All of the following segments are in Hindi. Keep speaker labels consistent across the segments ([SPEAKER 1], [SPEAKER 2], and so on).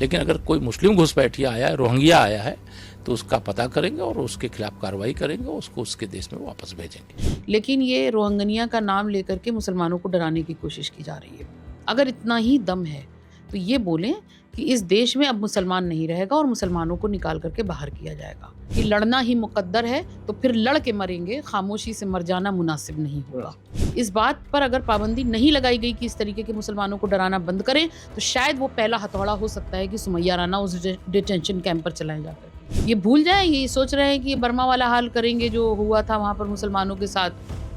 [SPEAKER 1] लेकिन अगर कोई मुस्लिम घुसपैठिया आया है, रोहिंग्या आया है, तो उसका पता करेंगे और उसके खिलाफ कार्रवाई करेंगे, उसको उसके देश में वापस भेजेंगे।
[SPEAKER 2] लेकिन ये रोहिंग्या का नाम लेकर के मुसलमानों को डराने की कोशिश की जा रही है। अगर इतना ही दम है तो ये बोलें कि इस देश में अब मुसलमान नहीं रहेगा और मुसलमानों को निकाल करके बाहर किया जाएगा। कि लड़ना ही मुकद्दर है तो फिर लड़ के मरेंगे, खामोशी से मर जाना मुनासिब नहीं होगा। इस बात पर अगर पाबंदी नहीं लगाई गई कि इस तरीके के मुसलमानों को डराना बंद करें, तो शायद वो पहला हथौड़ा हो सकता है कि सुमैया राना उस डिटेंशन कैंप पर चलाए जाकर। ये भूल जाए, ये सोच रहे हैं कि ये बर्मा वाला हाल करेंगे जो हुआ था वहाँ पर मुसलमानों के साथ,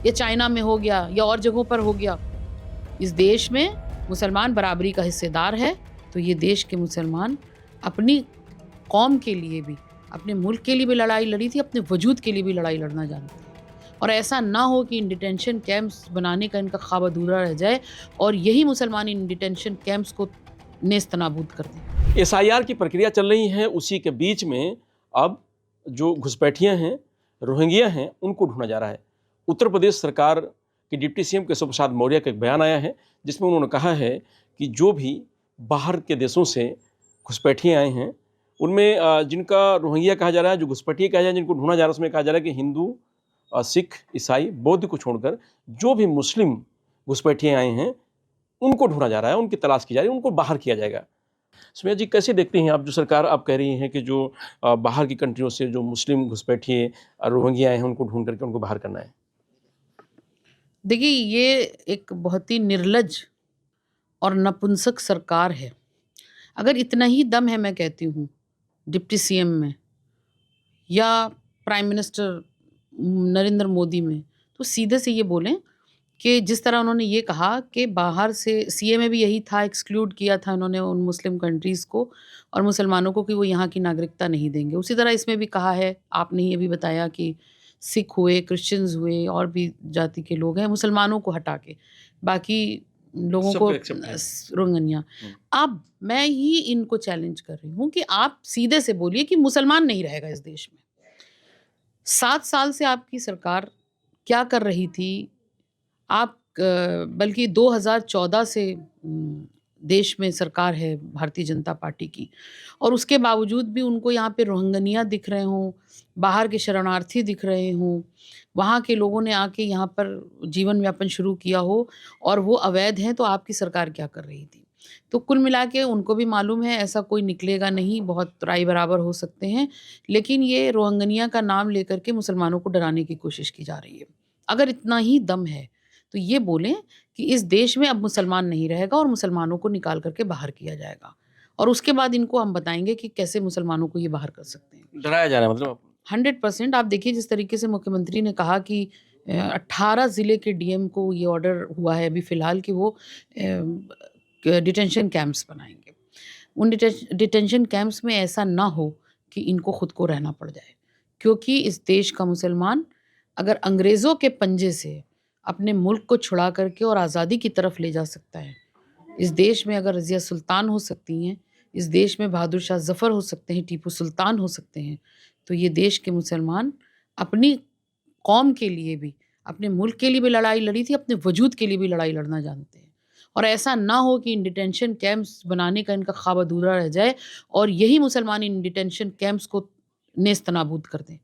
[SPEAKER 2] या चाइना में हो गया या और जगहों पर हो गया। इस देश में मुसलमान बराबरी का हिस्सेदार है, तो ये देश के मुसलमान अपनी कौम के लिए भी, अपने मुल्क के लिए भी लड़ाई लड़ी थी, अपने वजूद के लिए भी लड़ाई लड़ना जानते हैं। और ऐसा ना हो कि इन डिटेंशन कैंप्स बनाने का इनका ख्वाब अधूरा रह जाए और यही मुसलमान इन डिटेंशन कैंप्स को नेस्त नाबूद कर दें।
[SPEAKER 3] एसआईआर की प्रक्रिया चल रही है, उसी के बीच में अब जो घुसपैठियाँ हैं, रोहिंग्या हैं, उनको ढूंढा जा रहा है। उत्तर प्रदेश सरकार के डिप्टी सीएम केशव प्रसाद मौर्य का एक बयान आया है, जिसमें उन्होंने कहा है कि जो भी बाहर के देशों से घुसपैठिए आए हैं, उनमें जिनका रोहिंग्या कहा जा रहा है, जो घुसपैठिए कहा जा रहा है, जिनको ढूंढा जा रहा है, उसमें कहा जा रहा है कि हिंदू, सिख, ईसाई, बौद्ध को छोड़कर जो भी मुस्लिम घुसपैठिए आए हैं, उनको ढूंढा जा रहा है, उनकी तलाश की जा रही है, उनको बाहर किया जाएगा। सुमैया जी, कैसे देखते हैं आप, जो सरकार आप कह रही हैं कि जो बाहर की कंट्रियों से जो मुस्लिम घुसपैठिए रोहिंग्या आए हैं, उनको ढूंढ करके उनको बाहर करना है?
[SPEAKER 2] देखिए, ये एक बहुत ही निर्लज और नपुंसक सरकार है। अगर इतना ही दम है, मैं कहती हूँ, डिप्टी सीएम में या प्राइम मिनिस्टर नरेंद्र मोदी में, तो सीधे से ये बोलें कि जिस तरह उन्होंने ये कहा कि बाहर से, सीए में भी यही था, एक्सक्लूड किया था उन्होंने उन मुस्लिम कंट्रीज़ को और मुसलमानों को कि वो यहाँ की नागरिकता नहीं देंगे। उसी तरह इसमें भी कहा है, आपने ये भी बताया कि सिख हुए, क्रिश्चियंस हुए और भी जाति के लोग हैं, मुसलमानों को हटा के बाकी लोगों को रोहिंग्या। अब मैं ही इनको चैलेंज कर रही हूँ कि आप सीधे से बोलिए कि मुसलमान नहीं रहेगा इस देश में। 7 साल से आपकी सरकार क्या कर रही थी? आप बल्कि 2014 से देश में सरकार है भारतीय जनता पार्टी की, और उसके बावजूद भी उनको यहाँ पे रोहिंग्या दिख रहे हों, बाहर के शरणार्थी दिख रहे हों, वहाँ के लोगों ने आके यहाँ पर जीवन यापन शुरू किया हो और वो अवैध हैं, तो आपकी सरकार क्या कर रही थी? तो कुल मिला के उनको भी मालूम है ऐसा कोई निकलेगा नहीं, बहुत राय बराबर हो सकते हैं, लेकिन ये रोहिंग्या का नाम लेकर के मुसलमानों को डराने की कोशिश की जा रही है। अगर इतना ही दम है तो ये बोलें कि इस देश में अब मुसलमान नहीं रहेगा और मुसलमानों को निकाल करके बाहर किया जाएगा, और उसके बाद इनको हम बताएंगे कि कैसे मुसलमानों को ये बाहर कर सकते हैं।
[SPEAKER 3] डराया जा रहा है मतलब?
[SPEAKER 2] 100% आप देखिए, जिस तरीके से मुख्यमंत्री ने कहा कि 18 ज़िले के डीएम को ये ऑर्डर हुआ है अभी फ़िलहाल कि वो डिटेंशन कैंप्स बनाएंगे। उन डिटेंशन कैंप्स में ऐसा ना हो कि इनको खुद को रहना पड़ जाए, क्योंकि इस देश का मुसलमान अगर अंग्रेज़ों के पंजे से अपने मुल्क को छुड़ा करके और आज़ादी की तरफ ले जा सकता है, इस देश में अगर रज़िया सुल्तान हो सकती हैं, इस देश में बहादुर शाह ज़फ़र हो सकते हैं, टीपू सुल्तान हो सकते हैं, तो ये देश के मुसलमान अपनी कौम के लिए भी, अपने मुल्क के लिए भी लड़ाई लड़ी थी, अपने वजूद के लिए भी लड़ाई लड़ना जानते हैं। और ऐसा ना हो कि इन डिटेंशन कैंप्स बनाने का इनका ख्वाब अधूरा रह जाए और यही मुसलमान इन डिटेंशन कैंप्स को नेस्त नाबूद कर दें।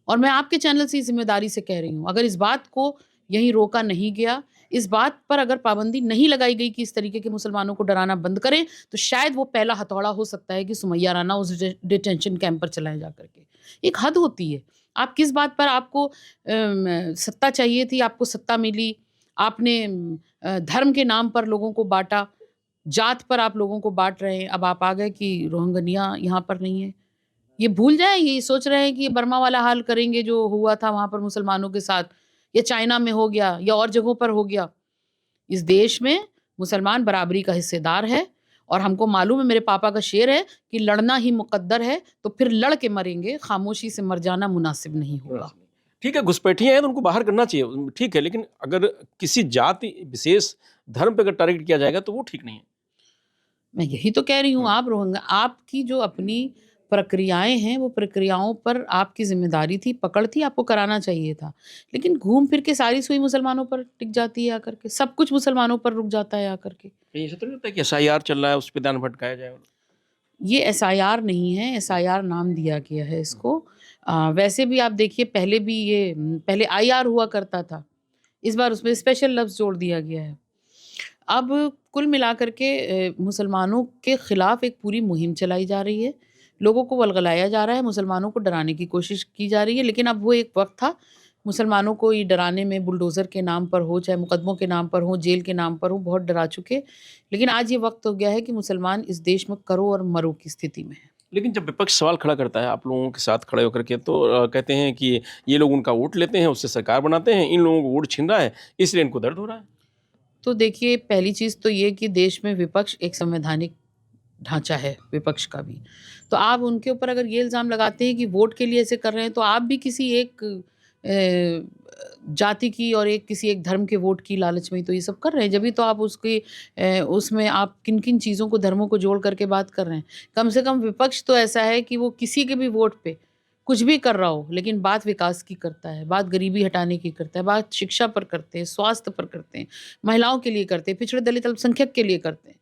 [SPEAKER 2] और मैं आपके चैनल से ज़िम्मेदारी से कह रही हूँ, अगर इस बात को यहीं रोका नहीं गया, इस बात पर अगर पाबंदी नहीं लगाई गई कि इस तरीके के मुसलमानों को डराना बंद करें, तो शायद वो पहला हथौड़ा हो सकता है कि सुमैया राना उस डिटेंशन कैंप पर चलाए जा करके। एक हद होती है। आप किस बात पर, आपको सत्ता चाहिए थी, आपको सत्ता मिली, आपने धर्म के नाम पर लोगों को बाँटा, जात पर आप लोगों को बाँट रहे हैं, अब आप आ गए कि रोहिंग्या यहाँ पर नहीं है। ये भूल जाएँ, ये सोच रहे हैं कि ये बर्मा वाला हाल करेंगे जो हुआ था वहाँ पर मुसलमानों के साथ, या चाइना में हो गया या और जगहों पर हो गया। इस देश में मुसलमान बराबरी का हिस्सेदार है और हमको मालूम है, मेरे पापा का शेर है कि लड़ना ही मुकद्दर है तो फिर लड़ के मरेंगे, खामोशी से मर जाना मुनासिब नहीं होगा।
[SPEAKER 3] ठीक है, घुसपैठिए हैं तो उनको बाहर करना चाहिए, ठीक है, लेकिन अगर किसी जाति विशेष धर्म पे अगर टारगेट किया जाएगा तो वो ठीक नहीं है।
[SPEAKER 2] मैं यही तो कह रही हूँ, आप रोहिंग्या, आपकी जो अपनी प्रक्रियाएँ हैं, वो प्रक्रियाओं पर आपकी ज़िम्मेदारी थी, पकड़ थी, आपको कराना चाहिए था। लेकिन घूम फिर के सारी सुई मुसलमानों पर टिक जाती है आकर के, सब कुछ मुसलमानों पर रुक जाता है आकर के।
[SPEAKER 3] कहीं ऐसा तो नहीं होता है कि एसआईआर चल रहा है, उस पे ध्यान भटकाया जाए?
[SPEAKER 2] ये एसआईआर नहीं है, एसआईआर नाम दिया गया है इसको। वैसे भी आप देखिए पहले आईआर हुआ करता था, इस बार उसमें स्पेशल लफ्ज़ जोड़ दिया गया है। अब कुल मिलाकर के मुसलमानों के खिलाफ एक पूरी मुहिम चलाई जा रही है, लोगों को वलगलाया जा रहा है, मुसलमानों को डराने की कोशिश की जा रही है। लेकिन अब वो एक वक्त था, मुसलमानों को ये डराने में बुलडोज़र के नाम पर हो, चाहे मुकदमों के नाम पर हो, जेल के नाम पर हो, बहुत डरा चुके। लेकिन आज ये वक्त हो गया है कि मुसलमान इस देश में करो और मरो की स्थिति में है।
[SPEAKER 3] लेकिन जब विपक्ष सवाल खड़ा करता है आप लोगों के साथ खड़े होकर के, तो कहते हैं कि ये लोग उनका वोट लेते हैं, उससे सरकार बनाते हैं, इन लोगों को वोट छिन रहा है, इसलिए इनको दर्द हो रहा है।
[SPEAKER 2] तो देखिए, पहली चीज़ तो ये कि देश में विपक्ष एक संवैधानिक ढांचा है विपक्ष का भी। तो आप उनके ऊपर अगर ये इल्ज़ाम लगाते हैं कि वोट के लिए ऐसे कर रहे हैं, तो आप भी किसी एक जाति की और किसी एक धर्म के वोट की लालच में ही तो ये सब कर रहे हैं। जभी तो आप उसमें आप किन-किन चीज़ों को, धर्मों को जोड़ करके बात कर रहे हैं। कम से कम विपक्ष तो ऐसा है कि वो किसी के भी वोट पे कुछ भी कर रहा हो, लेकिन बात विकास की करता है, बात गरीबी हटाने की करता है, बात शिक्षा पर करते हैं, स्वास्थ्य पर करते हैं, महिलाओं के लिए करते हैं, पिछड़े दलित अल्पसंख्यक के लिए करते हैं।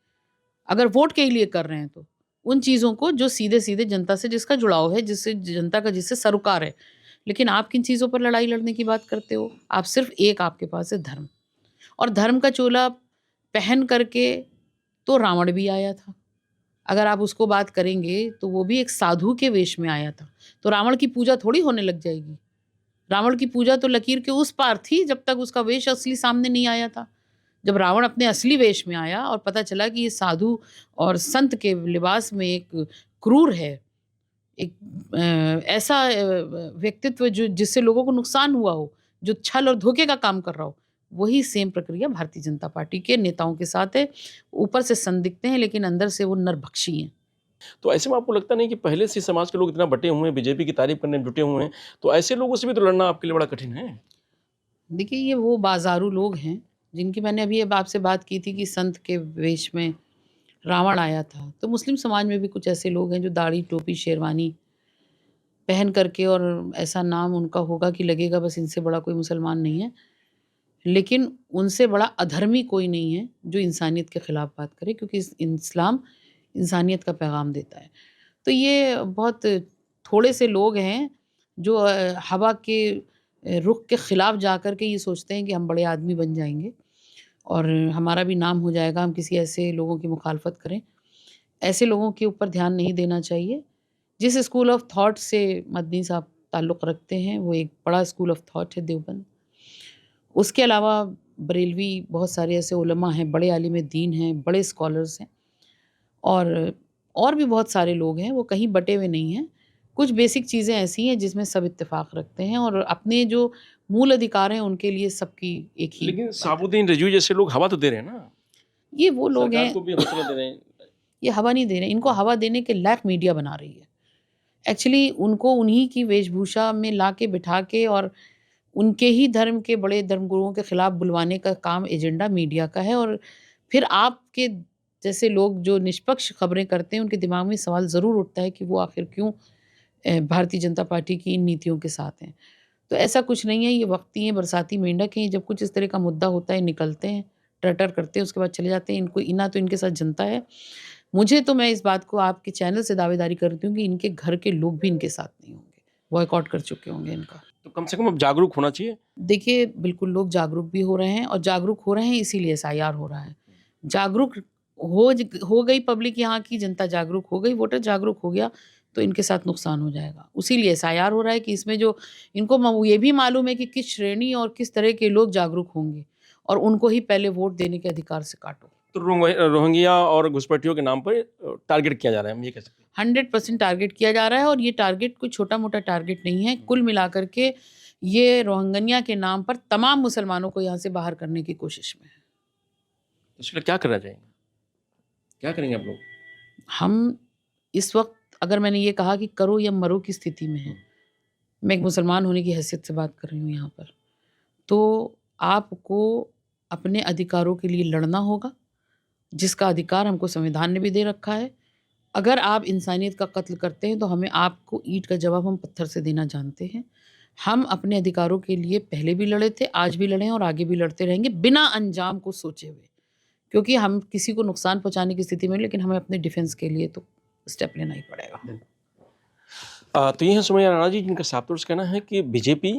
[SPEAKER 2] अगर वोट के लिए कर रहे हैं तो उन चीज़ों को जो सीधे-सीधे जनता से जिसका जुड़ाव है, जिससे जनता का जिससे सरोकार है। लेकिन आप किन चीज़ों पर लड़ाई लड़ने की बात करते हो? आप सिर्फ़ एक आपके पास है धर्म, और धर्म का चोला पहन करके तो रावण भी आया था। अगर आप उसको बात करेंगे तो वो भी एक साधु के वेश में आया था। तो रावण की पूजा थोड़ी होने लग जाएगी। रावण की पूजा तो लकीर के उस पार थी जब तक उसका वेश असली सामने नहीं आया था। जब रावण अपने असली वेश में आया और पता चला कि ये साधु और संत के लिबास में एक क्रूर है, एक ऐसा व्यक्तित्व जो जिससे लोगों को नुकसान हुआ हो, जो छल और धोखे का काम कर रहा हो, वही सेम प्रक्रिया भारतीय जनता पार्टी के नेताओं के साथ है। ऊपर से संत दिखते हैं लेकिन अंदर से वो नरभक्षी हैं।
[SPEAKER 3] तो ऐसे में आपको लगता नहीं कि पहले से समाज के लोग इतना बटे हुए हैं, बीजेपी की तारीफ करने में जुटे हुए हैं, तो ऐसे लोगों से भी तो लड़ना आपके लिए बड़ा कठिन है?
[SPEAKER 2] देखिए, ये वो बाज़ारू लोग हैं जिनकी मैंने अभी अब आपसे बात की थी कि संत के वेश में रावण आया था। तो मुस्लिम समाज में भी कुछ ऐसे लोग हैं जो दाढ़ी, टोपी, शेरवानी पहन करके, और ऐसा नाम उनका होगा कि लगेगा बस इनसे बड़ा कोई मुसलमान नहीं है। लेकिन उनसे बड़ा अधर्मी कोई नहीं है जो इंसानियत के खिलाफ बात करे, क्योंकि इस्लाम इंसानियत का पैगाम देता है। तो ये बहुत थोड़े से लोग हैं जो हवा के रुख के खिलाफ जा कर के ये सोचते हैं कि हम बड़े आदमी बन जाएंगे और हमारा भी नाम हो जाएगा, हम किसी ऐसे लोगों की मुखालफत करें। ऐसे लोगों के ऊपर ध्यान नहीं देना चाहिए। जिस स्कूल ऑफ थॉट से मदनी साहब ताल्लुक़ रखते हैं, वो एक बड़ा स्कूल ऑफ थॉट है देवबंद। उसके अलावा बरेलवी बहुत सारे ऐसे उलमा हैं, बड़े आलिम दीन हैं, बड़े स्कॉलर्स हैं, और भी बहुत सारे लोग हैं, वो कहीं बटे हुए नहीं हैं। कुछ बेसिक चीज़ें ऐसी हैं जिसमें सब इत्तेफ़ाक रखते हैं और अपने जो मूल अधिकार हैं उनके लिए सबकी एक ही
[SPEAKER 3] लेकिन
[SPEAKER 2] बात है।
[SPEAKER 3] साबुद्दीन रिजवी जैसे लोग हवा तो दे रहे हैं ना,
[SPEAKER 2] ये वो लोग
[SPEAKER 3] सरकार
[SPEAKER 2] हैं,
[SPEAKER 3] को भी हौसला दे रहे हैं।
[SPEAKER 2] ये हवा नहीं दे रहे, इनको हवा देने के लायक मीडिया बना रही है। एक्चुअली उनको उन्हीं की वेशभूषा में ला के बिठा के और उनके ही धर्म के बड़े धर्मगुरुओं के खिलाफ बुलवाने का काम एजेंडा मीडिया का है, और फिर आपके जैसे लोग जो निष्पक्ष खबरें करते हैं उनके दिमाग में सवाल ज़रूर उठता है कि वो आखिर क्यों भारतीय जनता पार्टी की इन नीतियों के साथ हैं। तो ऐसा कुछ नहीं है, ये वक्ती हैं, बरसाती मेंढक हैं, जब कुछ इस तरह का मुद्दा होता है निकलते हैं, टर-टर करते हैं, उसके बाद चले जाते हैं। इनको इना तो इनके साथ जनता है। मुझे तो, मैं इस बात को आपके चैनल से दावेदारी करती हूँ कि इनके घर के लोग भी इनके साथ नहीं होंगे, बॉयकॉट कर चुके होंगे इनका।
[SPEAKER 3] तो कम से कम अब जागरूक होना चाहिए।
[SPEAKER 2] देखिए, बिल्कुल लोग जागरूक भी हो रहे हैं, और जागरूक हो रहे हैं इसीलिए एसआईआर हो रहा है। जागरूक हो गई पब्लिक, यहाँ की जनता जागरूक हो गई, वोटर जागरूक हो गया, तो इनके साथ नुकसान हो जाएगा। उसीलिए एसआईआर हो रहा है कि इसमें जो इनको ये भी मालूम है कि किस श्रेणी और किस तरह के लोग जागरूक होंगे, और उनको ही पहले वोट देने के अधिकार से काटो।
[SPEAKER 3] तो रोहिंग्या और घुसपैठियों के नाम पर टारगेट किया जा रहा है, हम ये कह सकते हैं।
[SPEAKER 2] 100% टारगेट किया जा रहा है, और ये टारगेट कोई छोटा-मोटा टारगेट नहीं है। कुल मिलाकर के ये रोहिंग्या के नाम पर तमाम मुसलमानों को यहाँ से बाहर करने की कोशिश में है।
[SPEAKER 3] तो इसके लिए क्या करना चाहिए? क्या करेंगे आप लोग?
[SPEAKER 2] हम इस वक़्त, अगर मैंने ये कहा कि करो या मरो की स्थिति में हैं, मैं एक मुसलमान होने की हैसियत से बात कर रही हूँ यहाँ पर, तो आपको अपने अधिकारों के लिए लड़ना होगा, जिसका अधिकार हमको संविधान ने भी दे रखा है। अगर आप इंसानियत का कत्ल करते हैं तो हमें आपको ईंट का जवाब हम पत्थर से देना जानते हैं। हम अपने अधिकारों के लिए पहले भी लड़े थे, आज भी लड़े हैं और आगे भी लड़ते रहेंगे, बिना अंजाम को सोचे हुए। क्योंकि हम किसी को नुकसान पहुँचाने की स्थिति में नहीं, लेकिन हमें अपने डिफेंस के लिए तो स्टेप लेना ही पड़ेगा।
[SPEAKER 3] तो ये हैं सुमैया राणा जी, जिनका साफ तौर से कहना है कि बीजेपी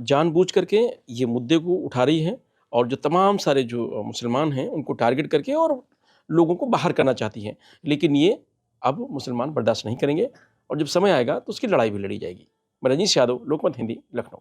[SPEAKER 3] जानबूझ करके ये मुद्दे को उठा रही है और जो तमाम सारे जो मुसलमान हैं उनको टारगेट करके और लोगों को बाहर करना चाहती है, लेकिन ये अब मुसलमान बर्दाश्त नहीं करेंगे और जब समय आएगा तो उसकी लड़ाई भी लड़ी जाएगी। मैं रजनीश यादव, लोकमत हिंदी, लखनऊ।